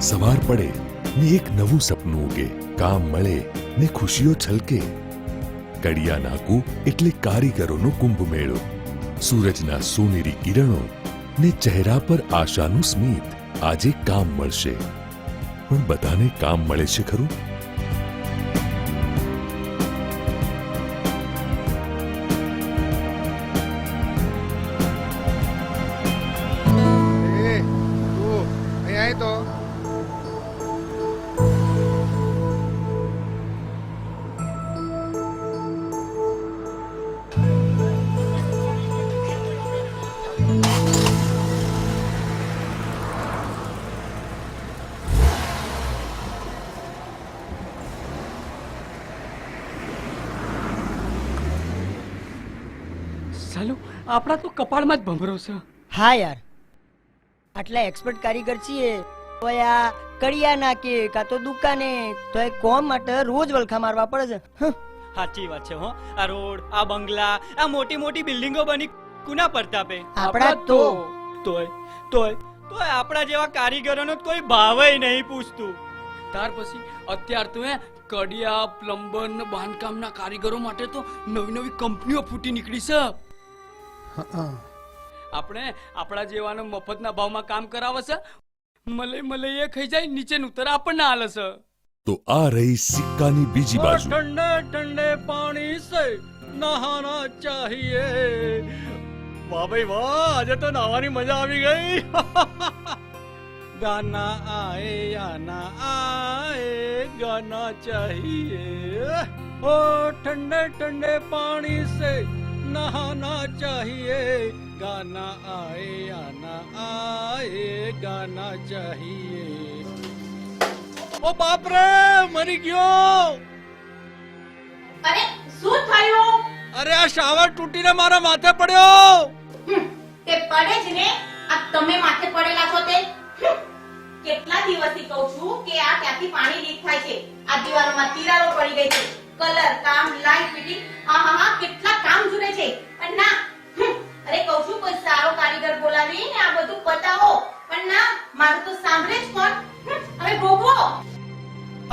સવાર પડે ને એક નવું સપનું ઉગે, કામ મળે ને ખુશીઓ છલકે. કડિયા નાકું એટલે કારીગરોનો કુંભ મેળો, સૂરજના સોનેરી કિરણો ને ચહેરા પર આશાનું સ્મિત. આજે કામ મળશે, પણ બધાને કામ મળે છે ખરું? ચાલો, આપણા તો કપાળમાં જ ભમરો છે. હા યાર, આટલા એક્સપર્ટ કારીગર છીએ તો આ કડિયા નાકે કાં તો દુકાને તો એ કોમ માટે રોજ વલખા મારવા પડે છે. સાચી વાત છે હો. આ રોડ, આ બંગલા, આ મોટી મોટી બિલ્ડિંગો બની કુના પ્રતાપે? આપણા તો તોય તોય તોય આપણા જેવા કારીગરોનો કોઈ ભાવય નહીં પૂછતું. ત્યાર પછી અત્યાર તો કડિયા, પ્લમ્બર ને બાંધકામના કારીગરો માટે તો નવી નવી કંપનીઓ ફૂટી નીકળી છે. આપણે આપણા જેવાનો મફતના ભાવમાં કામ કરાવે છે, મલે એ ખાઈ જાય, નીચેનું ઉતર આપણને હાલે છે. તો આ રહી સિક્કાની બીજી બાજુ. ઠંડે ઠંડે પાણી સે નહાના ચાહીએ. વાહ ભાઈ વાહ, આજે તો નહાવાની મજા આવી ગઈ. ગાના આए આના આए ગાના ચાહીએ. ઓ ઠંડે ઠંડે પાણી સે નહાના ચાહીએ. ગાના આए આના આए ગાના ચાહીએ. ઓ બાપ રે, મરી ગયો. અરે શું થયું? અરે આ શાવર તૂટીને મારા માથે પડ્યો. તે પડે જ ને, આ તમે માથે પડેલા છો તે. કેટલા દિવસથી કહું છું કે આ ત્યાંથી પાણી લીક થાય છે, આ દિવાલોમાં તિરાડો પડી ગઈ છે, કલર કામ, લાઈટ ફિટિંગ, હા કેટલા કામ જુએ છે. પણ ના, અરે કહું છું કોઈ સારો કારીગર બોલાવીને આ બધું પતાવો. પણ ના, મારું તો સાંભળે જ કોણ? હવે ભોગવો.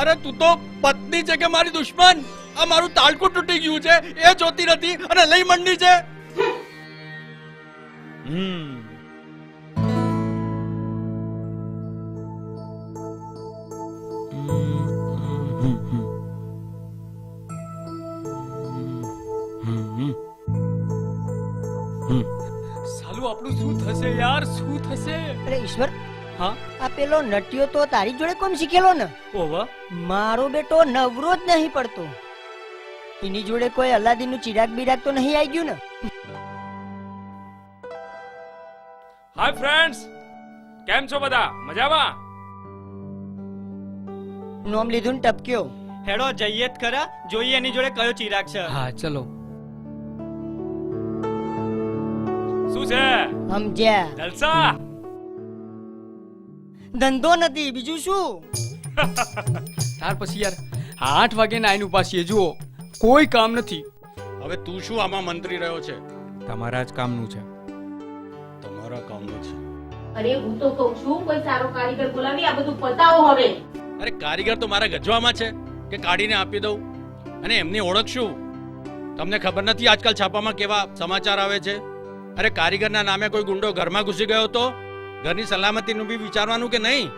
અરે તું તો પત્ની છે કે મારી દુશ્મન? આ મારું તાળકું તૂટી ગયું છે એ જોતી નથી અને લઈ મંડી છે. સાલું આપણું શું થશે યાર, શું થશે? અરે ઈશ્વર, હા, આ પેલો નટિયો તો તારી જોડે કોમ શીખેલો ને? ઓવા મારો બેટો નવરો જ નહીં પડતો. એની જોડે કોઈ અલાદીનનું ચિરાગ બિરાગ તો નહીં આવી ગયું ને? હાય ફ્રેન્ડ્સ, કેમ છો બધા? મજામાં? નોમ લીધું ને ટપક્યો. હેડો જઈએ જ ખરા, જોઈએ એની જોડે કયો ચિરાગ છે. હા ચલો. શું છે? સમજ્યા? જલસા? ધંધો નથી, બીજું શું? ત્યાર પછી યાર 8 વાગે નાઈન ઉપાસીએ, જુઓ કોઈ કામ નથી. હવે તું શું આમાં મંત્રી રહ્યો છે? તમારા જ કામનું છે. તમારા કામનું છે? અરે હું તો કહું છું કોઈ સારો કારીગર બોલાવી આ બધું પતાવો હવે. અરે કારીગર તો મારા ગજવામાં છે કે કાઢીને આપી દઉં? અને એમની ઓળખ શું? તમને ખબર નથી આજકાલ છાપામાં કેવા સમાચાર આવે છે? અરે કારીગરના નામે કોઈ ગુંડો ઘરમાં ઘૂસી ગયો તો ઘરની સલામતીનું બી વિચારવાનું કે નહીં?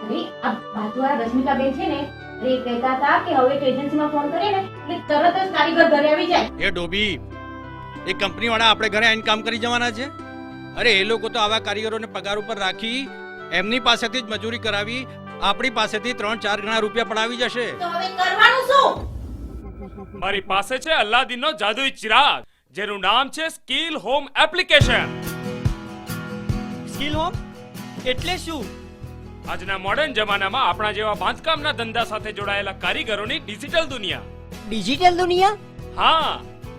અરે આ બાજુવાળા રશ્મિકાબેન છે ને, એ કહેતા હતા કે હવે તો એજન્સીમાં ફોન કરે ને એટલે તરત જ કારીગર ઘરે આવી જાય. એ ડોબી, એ કંપની વાળા આપણે ઘરે આવીને કામ કરી જવાના છે? અરે એ લોકો તો આવા કારીગરોને પગાર ઉપર રાખી એમની પાસેથી જ મજૂરી કરાવી આપણી પાસેથી 3-4 ગણા રૂપિયા પડાવી જશે. તો હવે કરવાનું શું? મારી પાસે છે અલ્લાદીનનો જાદુઈ ચિરાગ, જેનું નામ છે skill home application. Skill home એટલે શું? આજના મોડર્ન જમાનામાં આપણા જેવા બાંધકામના ધંધા સાથે જોડાયેલા કારીગરોની ડિજિટલ દુનિયા. ડિજિટલ દુનિયા? હા,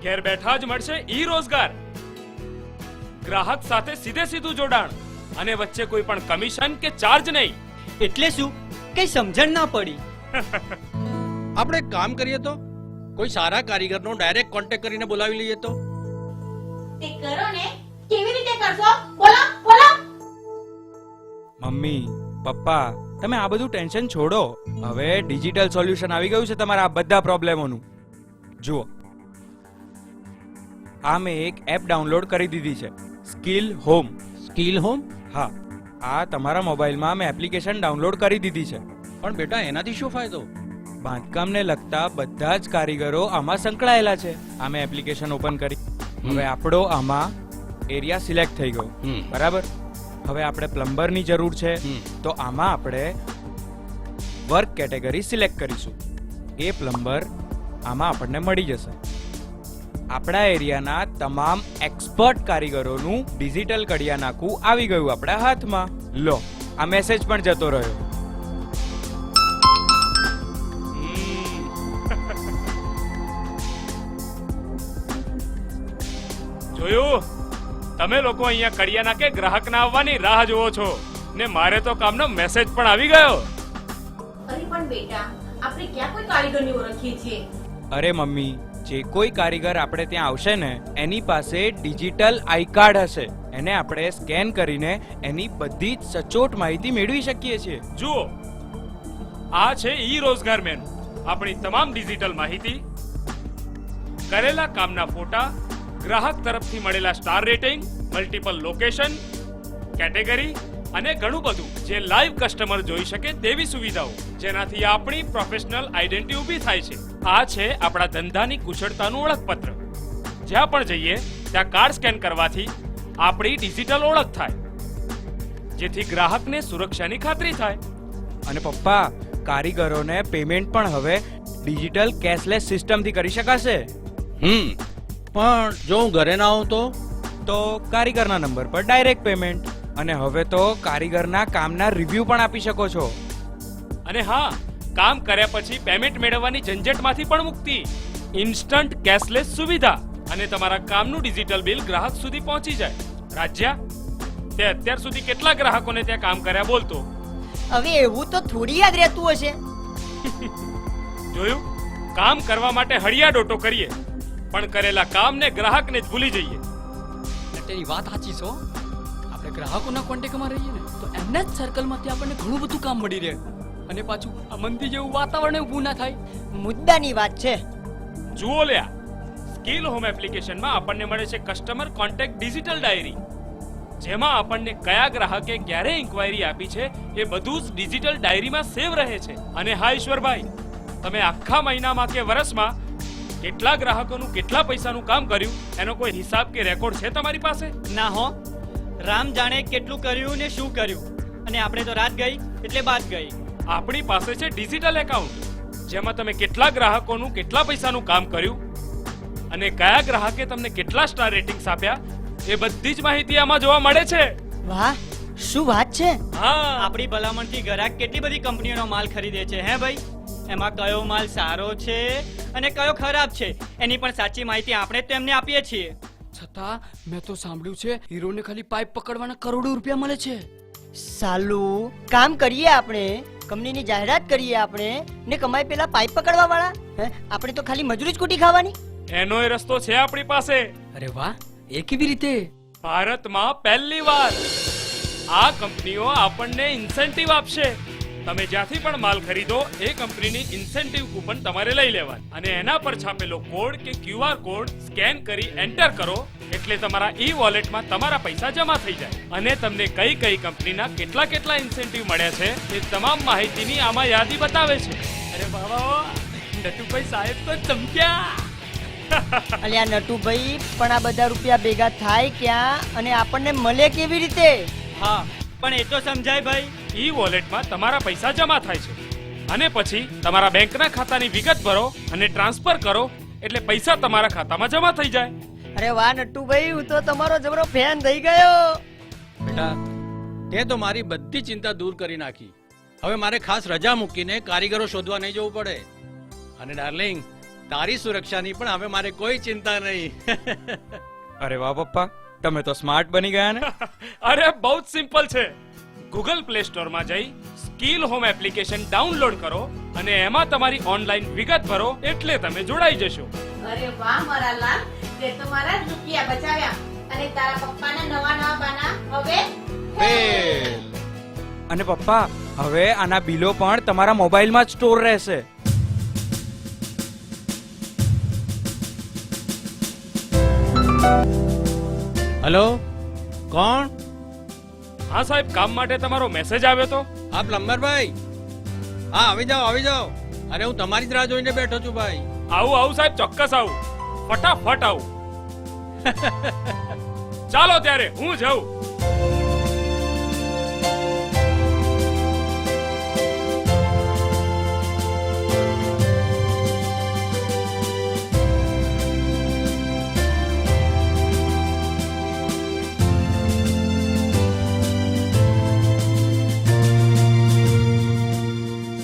ઘેર બેઠા જ મળશે ઈ રોજગાર, ગ્રાહક સાથે સીધે સીધું જોડાણ અને વચ્ચે કોઈ પણ કમિશન કે ચાર્જ નહીં. એટલે શું? કઈ સમજણ ના પડી. આપણે એક કામ કરીએ તો કોઈ સારા કારીગરનો ડાયરેક્ટ કોન્ટેક્ટ કરીને બોલાવી લઈએ તો? તે કરો ને. કેવી રીતે કરશો? બોલો બોલો. મમ્મી, પપ્પા તમે આ બધું ટેન્શન છોડો. હવે ડિજિટલ સોલ્યુશન આવી ગયું છે તમારા આ બધા પ્રોબ્લેમોનું. જુઓ, આ મેં એક એપ ડાઉનલોડ કરી દીધી છે, સ્કિલ હોમ. Skill home? હા, આ તમારા મોબાઈલમાં મેં એપ્લિકેશન ડાઉનલોડ કરી દીધી છે. પણ બેટા એનાથી શું ફાયદો? બાંધકામને લગતા બધા જ કારીગરો આમાં સંકળાયેલા છે. આ મેં એપ્લિકેશન ઓપન કરી. હવે આપણો આમાં એરિયા સિલેક્ટ થઈ ગયો, બરાબર. હવે આપણે પ્લમ્બરની જરૂર છે, તો આમાં આપણે વર્ક કેટેગરી સિલેક્ટ કરીશું. એ પ્લમ્બર આમાં આપણને મળી જશે. આપણા એરિયાના તમામ એક્સપર્ટ કારીગરોનું ડિજિટલ કડિયા નાખું આવી ગયું આપણા હાથમાં. લો, આ મેસેજ પણ જતો રહ્યો. જોયું? તમે લોકો અહીંયા કડિયાના કે ગ્રાહકના આવવાની રાહ જોવો છો ને મારે તો કામનો મેસેજ પણ આવી ગયો. અરે પણ બેટા, આપણે ક્યાં કોઈ કારીગરને ઓળખીએ છીએ? અરે મમ્મી, જે કોઈ કારીગર આપણે ત્યાં આવશે ને એની પાસે ડિજિટલ આઈ કાર્ડ હશે. એને આપણે સ્કેન કરીને એની બધી જ સચોટ માહિતી મેળવી શકીએ છીએ. જુઓ, આ છે ઈ રોજગાર મેનુ. આપણી તમામ ડિજિટલ માહિતી, કરેલા કામના ફોટા, ગ્રાહક તરફથી મળેલા star rating, multiple location, category અને ઘણું બધું જે લાઈવ કસ્ટમર જોઈ શકે તેવી સુવિધાઓ, જેનાથી આપણી પ્રોફેશનલ આઈડેન્ટિટી ઊભી થાય છે. આ છે આપણા ધંધાની કુશળતાનું ઓળખપત્ર. જ્યાં પણ જઈએ ત્યાં કાર્ડ સ્કેન કરવાથી આપણી ડિજિટલ ઓળખ થાય, જેથી ગ્રાહકને સુરક્ષાની ખાતરી થાય. અને પપ્પા, કારીગરોને પેમેન્ટ પણ હવે ડિજિટલ કેશલેસ સિસ્ટમથી કરી શકાશે. પણ જો હું ઘરે ના આવું તો કારીગરના નંબર પર ડાયરેક્ટ પેમેન્ટ. અને હવે તો કારીગરના કામના રિવ્યુ પણ આપી શકો છો. અને હા, કામ કર્યા પછી પેમેન્ટ મેળવવાની ઝંઝટમાંથી પણ મુક્તિ. ઇન્સ્ટન્ટ કેશલેસ સુવિધા અને તમારા કામનું ડિજિટલ બિલ ગ્રાહક સુધી પહોંચી જાય. રાજ્યા, તે અત્યાર સુધી કેટલા ગ્રાહકોને ત્યાં કામ કર્યા બોલતો? હવે એવું તો થોડી યાદ રહેતું હશે. જોયું? કામ કરવા માટે હળિયા ડોટો કરીએ પણ કરેલા કામને ગ્રાહકને જ ભૂલી જઈએ. તેની વાત સાચી છો. આપણે ગ્રાહકોના કોન્ટેક્ટમાં રહીએ ને તો એમના જ સર્કલમાંથી આપણને ઘણું બધું કામ મળી રહે અને પાછું આ મંદી જેવું વાતાવરણ ઊભું ના થાય. મુદ્દાની વાત છે. જુઓ લ્યા, સ્કિલ હોમ એપ્લિકેશનમાં આપણને મળે છે કસ્ટમર કોન્ટેક્ટ ડિજિટલ ડાયરી, જેમાં આપણને કયા ગ્રાહકે ક્યારે ઇન્ક્વાયરી આપી છે એ બધું જ ડિજિટલ ડાયરીમાં સેવ રહે છે. અને હા ઈશ્વરભાઈ, તમે આખા મહિનામાં કે વર્ષમાં કેટલા ગ્રાહકોનું કેટલા પૈસાનું કામ કર્યું એનો કોઈ હિસાબ કે રેકોર્ડ છે તમારી પાસે? ના હો, રામ જાણે કેટલું કર્યું ને શું કર્યું, અને આપણે તો રાત ગઈ એટલે બાદ ગઈ. આપણી પાસે છે ડિજિટલ એકાઉન્ટ, જેમાં તમે કેટલા ગ્રાહકોનું કેટલા પૈસાનું કામ કર્યું અને કયા ગ્રાહકે તમને કેટલા સ્ટાર રેટિંગ્સ આપ્યા એ બધી જ માહિતી આમાં જોવા મળે છે. વાહ, શું વાત છે. હા, આપણી ભલામણથી ગ્રાહક કેટલી બધી કંપનીઓનો માલ ખરીદે છે હે ભાઈ? એમાં કયો માલ સારો છે અને કયો ખરાબ છે એની પણ સાચી માહિતી આપણે જ તેમને આપીએ છીએ. છતાં મેં તો સાંભળ્યું છે હીરોને ખાલી પાઇપ પકડવાના કરોડો રૂપિયા મળે છે. સાલું કામ કરીએ આપણે, કંપનીની જાહેરાત કરીએ આપણે ને કમાઈ પેલા પાઇપ પકડવા વાળા. આપણે તો ખાલી મજૂરી જ કુટી ખાવાની. એનો એ રસ્તો છે આપણી પાસે. અરે વાહ, એ કેવી રીતે? ભારતમાં પહેલીવાર આ કંપનીઓ આપણને ઇન્સેન્ટિવ આપશે. તમે જ્યાંથી પણ માલ ખરીદો એ કંપનીની ઇન્સેન્ટિવ કૂપન તમારે લઈ લેવાની અને એના પર છાપેલો કોડ કે QR કોડ સ્કેન કરી એન્ટર કરો એટલે તમારા ઈ વોલેટમાં તમારા પૈસા જમા થઈ જાય. અને તમને કઈ કઈ કંપનીના કેટલા કેટલા ઇન્સેન્ટિવ મળ્યા છે એ તમામ માહિતીની આમાં યાદી બતાવે છે. અરે વાહ વાહ, નટુભાઈ સાહેબ તો ચમક્યા. અલ્યા નટુભાઈ, પણ આ બધા રૂપિયા ભેગા થાય ક્યાં અને આપણને મળે કેવી રીતે? હા, પણ એ તો સમજાય ભાઈ. ઈ વોલેટમાં તમારા પૈસા જમા થાય છે અને પછી તમારા બેંકના ખાતાની વિગત ભરો અને ટ્રાન્સફર કરો એટલે પૈસા તમારા ખાતામાં જમા થઈ જાય. અરે વાહ નટુભાઈ, હું તો તમારો જબરો ફેન થઈ ગયો. બેટા, તે તો મારી બધી ચિંતા દૂર કરી નાખી. હવે મારે ખાસ રજા મૂકીને કારીગરો શોધવા નહીં જવું પડે. અને ડાર્લિંગ, તારી સુરક્ષાની પણ હવે મારે કોઈ ચિંતા નહીં. અરે વાહ પપ્પા, તમે તો સ્માર્ટ બની ગયા ને. અરે બહુ જ સિમ્પલ છે. ગૂગલ પ્લે સ્ટોરમાં જઈ સ્કિલ હોમ એપ્લિકેશન ડાઉનલોડ કરો અને એમાં તમારી ઓનલાઈન વિગત ભરો એટલે તમે જોડાઈ જશો. અરે વાહ મારા લાલ, તે તો મારા જ રૂપિયા બચાવ્યા અને તારા પપ્પાના નવા નવા બાના હવે અને પપ્પા, હવે આના બિલો પણ તમારા મોબાઈલમાં જ સ્ટોર રહેશે. હલો, કોણ? હા સાહેબ, કામ માટે તમારો મેસેજ આવ્યો તો. હા પ્લમ્બરભાઈ, હા આવી જાઓ આવી જાઓ. અરે હું તમારી જ રાહ જોઈને બેઠો છું ભાઈ. આવું આવું સાહેબ, ચોક્કસ આવું, ફટાફટ આવું. ચાલો ત્યારે હું જાઉં.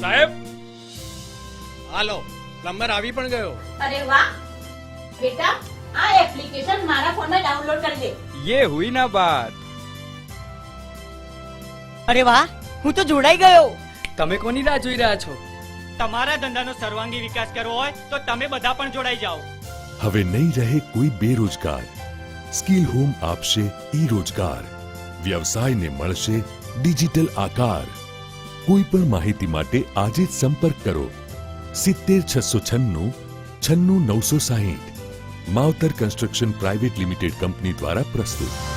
સાહેબ, હાલો, પ્લમ્બર આવી પણ ગયો. અરે વાહ બેટા, આ એપ્લિકેશન મારા ફોનમાં ડાઉનલોડ કરી દે. યે હુઈ ના બાત. અરે વાહ, હું તો જોડાઈ ગયો. તમે કોની રાહ જોઈ રહ્યા છો? તમારા ધંધાનો સર્વાંગી વિકાસ કરવો હોય તો તમે બધા પણ જોડાઈ જાઓ. હવે નહીં રહે કોઈ બેરોજગાર. સ્કિલ હોમ આપશે ઈ રોજગાર. વ્યવસાયને મળશે ડિજિટલ આકાર. કોઈ પણ માહિતી માટે આજે જ સંપર્ક કરો 70 696 96 960. માવતર કન્સ્ટ્રક્શન પ્રાઇવેટ લિમિટેડ કંપની દ્વારા પ્રસ્તુત.